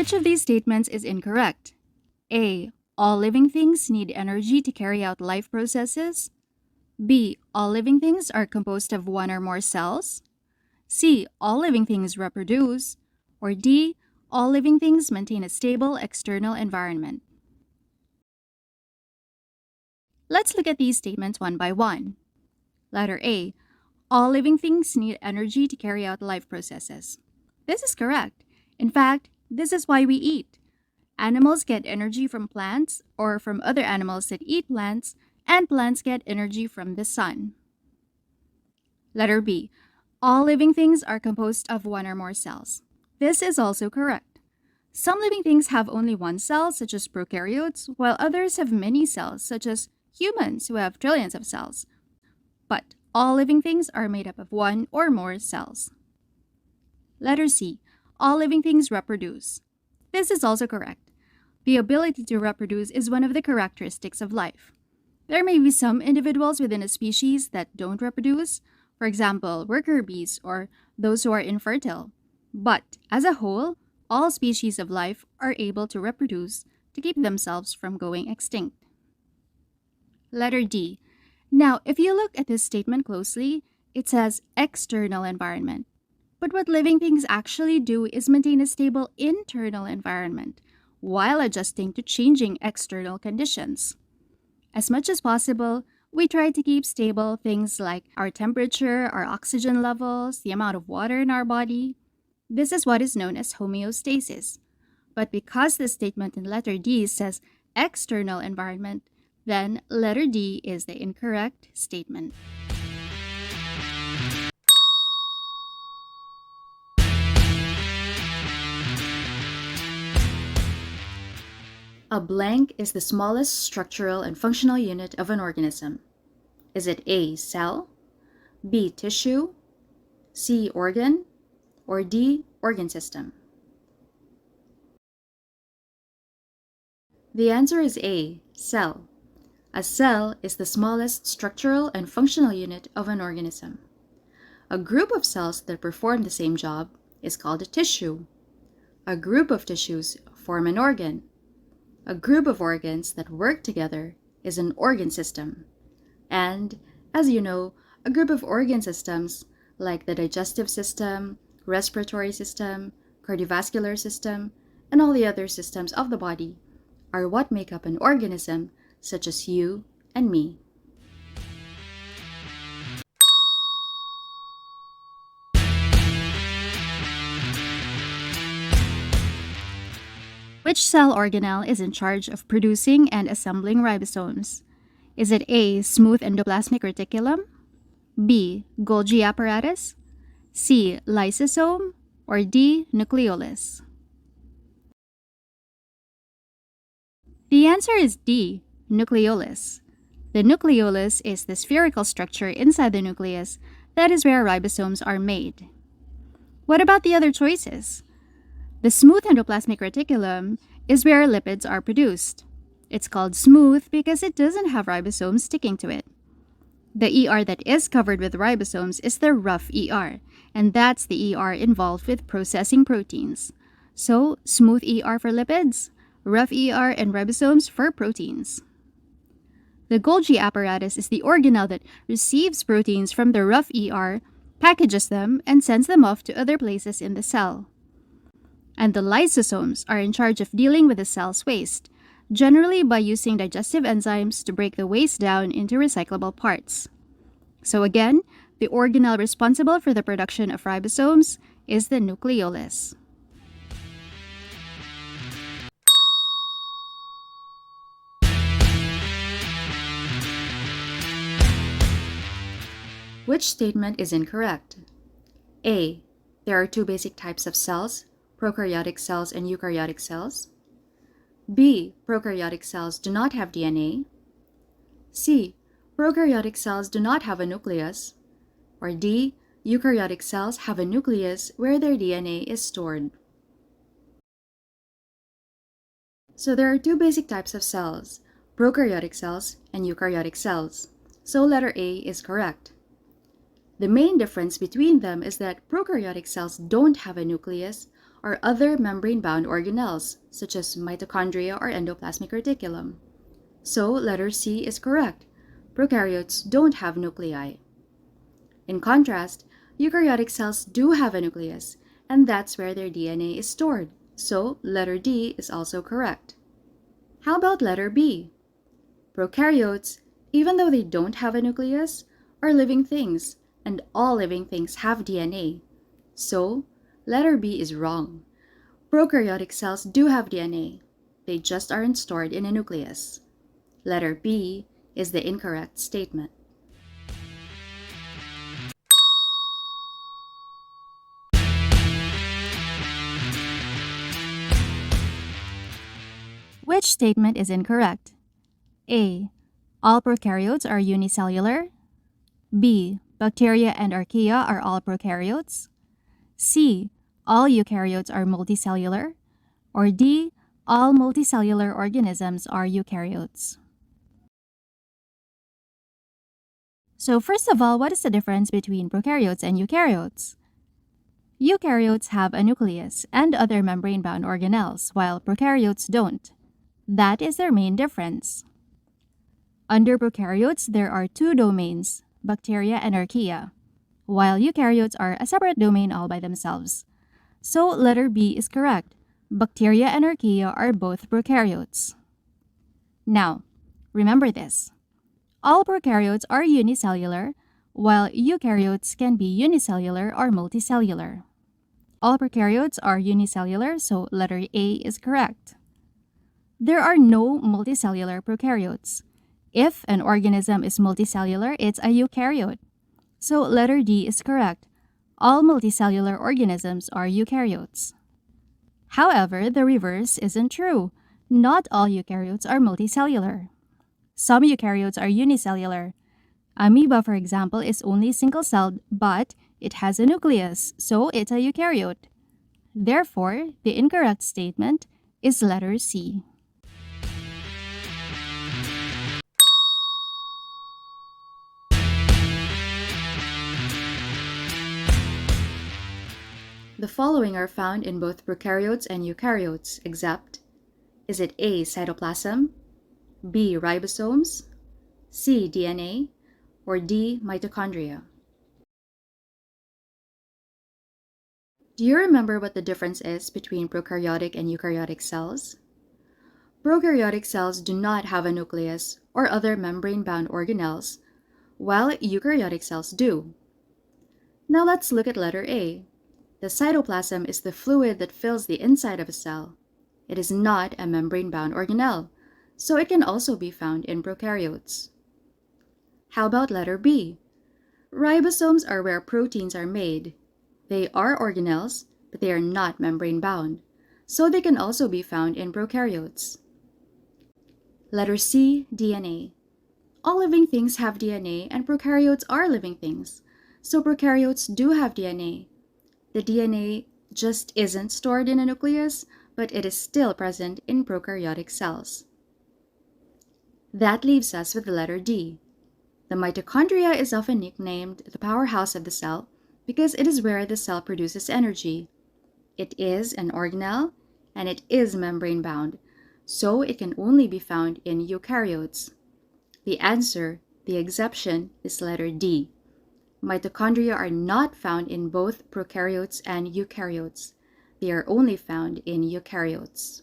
Which of these statements is incorrect? A. All living things need energy to carry out life processes. B. All living things are composed of one or more cells. C. All living things reproduce. Or D. All living things maintain a stable external environment. Let's look at these statements one by one. Letter A. All living things need energy to carry out life processes. This is correct. In fact, this is why we eat. Animals get energy from plants or from other animals that eat plants, and plants get energy from the sun. Letter B. All living things are composed of one or more cells. This is also correct. Some living things have only one cell, such as prokaryotes, while others have many cells, such as humans who have trillions of cells. But all living things are made up of one or more cells. Letter C. All living things reproduce. This is also correct. The ability to reproduce is one of the characteristics of life. There may be some individuals within a species that don't reproduce, for example, worker bees or those who are infertile. But as a whole, all species of life are able to reproduce to keep themselves from going extinct. Letter D. Now, if you look at this statement closely, it says external environment. But what living things actually do is maintain a stable internal environment while adjusting to changing external conditions. As much as possible, we try to keep stable things like our temperature, our oxygen levels, the amount of water in our body. This is what is known as homeostasis. But because the statement in letter D says external environment, then letter D is the incorrect statement. A blank is the smallest structural and functional unit of an organism. Is it A, cell, B, tissue, C, organ, or D, organ system? The answer is A, cell. A cell is the smallest structural and functional unit of an organism. A group of cells that perform the same job is called a tissue. A group of tissues form an organ. A group of organs that work together is an organ system. And, as you know, a group of organ systems, like the digestive system, respiratory system, cardiovascular system, and all the other systems of the body, are what make up an organism, such as you and me. Which cell organelle is in charge of producing and assembling ribosomes? Is it A, smooth endoplasmic reticulum, B, Golgi apparatus, C, lysosome, or D, nucleolus? The answer is D, nucleolus. The nucleolus is the spherical structure inside the nucleus that is where ribosomes are made. What about the other choices? The smooth endoplasmic reticulum is where lipids are produced. It's called smooth because it doesn't have ribosomes sticking to it. The ER that is covered with ribosomes is the rough ER, and that's the ER involved with processing proteins. So, smooth ER for lipids, rough ER and ribosomes for proteins. The Golgi apparatus is the organelle that receives proteins from the rough ER, packages them, and sends them off to other places in the cell. And the lysosomes are in charge of dealing with the cell's waste, generally by using digestive enzymes to break the waste down into recyclable parts. So again, the organelle responsible for the production of ribosomes is the nucleolus. Which statement is incorrect? A. There are two basic types of cells, prokaryotic cells and eukaryotic cells. B. Prokaryotic cells do not have DNA. C. Prokaryotic cells do not have a nucleus. Or D. Eukaryotic cells have a nucleus where their DNA is stored. So there are two basic types of cells, prokaryotic cells and eukaryotic cells. So letter A is correct. The main difference between them is that prokaryotic cells don't have a nucleus, are other membrane-bound organelles, such as mitochondria or endoplasmic reticulum. So, letter C is correct. Prokaryotes don't have nuclei. In contrast, eukaryotic cells do have a nucleus, and that's where their DNA is stored. So, letter D is also correct. How about letter B? Prokaryotes, even though they don't have a nucleus, are living things, and all living things have DNA. So, letter B is wrong. Prokaryotic cells do have DNA. They just aren't stored in a nucleus. Letter B is the incorrect statement. Which statement is incorrect? A. All prokaryotes are unicellular. B. Bacteria and archaea are all prokaryotes. C. All eukaryotes are multicellular. Or D. All multicellular organisms are eukaryotes. So first of all, what is the difference between prokaryotes and eukaryotes? Eukaryotes have a nucleus and other membrane-bound organelles, while prokaryotes don't. That is their main difference. Under prokaryotes, there are two domains, bacteria and archaea, while eukaryotes are a separate domain all by themselves. So letter B is correct. Bacteria and archaea are both prokaryotes. Now, remember this. All prokaryotes are unicellular, while eukaryotes can be unicellular or multicellular. All prokaryotes are unicellular, so letter A is correct. There are no multicellular prokaryotes. If an organism is multicellular, it's a eukaryote. So letter D is correct. All multicellular organisms are eukaryotes. However, the reverse isn't true. Not all eukaryotes are multicellular. Some eukaryotes are unicellular. Amoeba, for example, is only single-celled, but it has a nucleus, so it's a eukaryote. Therefore, the incorrect statement is letter C. The following are found in both prokaryotes and eukaryotes, except: is it A. Cytoplasm, B. Ribosomes, C. DNA, or D. Mitochondria? Do you remember what the difference is between prokaryotic and eukaryotic cells? Prokaryotic cells do not have a nucleus or other membrane-bound organelles, while eukaryotic cells do. Now let's look at letter A. The cytoplasm is the fluid that fills the inside of a cell. It is not a membrane-bound organelle, so it can also be found in prokaryotes. How about letter B? Ribosomes are where proteins are made. They are organelles, but they are not membrane-bound, so they can also be found in prokaryotes. Letter C, DNA. All living things have DNA, and prokaryotes are living things, so prokaryotes do have DNA. The DNA just isn't stored in a nucleus, but it is still present in prokaryotic cells. That leaves us with the letter D. The mitochondria is often nicknamed the powerhouse of the cell because it is where the cell produces energy. It is an organelle, and it is membrane-bound, so it can only be found in eukaryotes. The answer, the exception, is letter D. Mitochondria are not found in both prokaryotes and eukaryotes. They are only found in eukaryotes.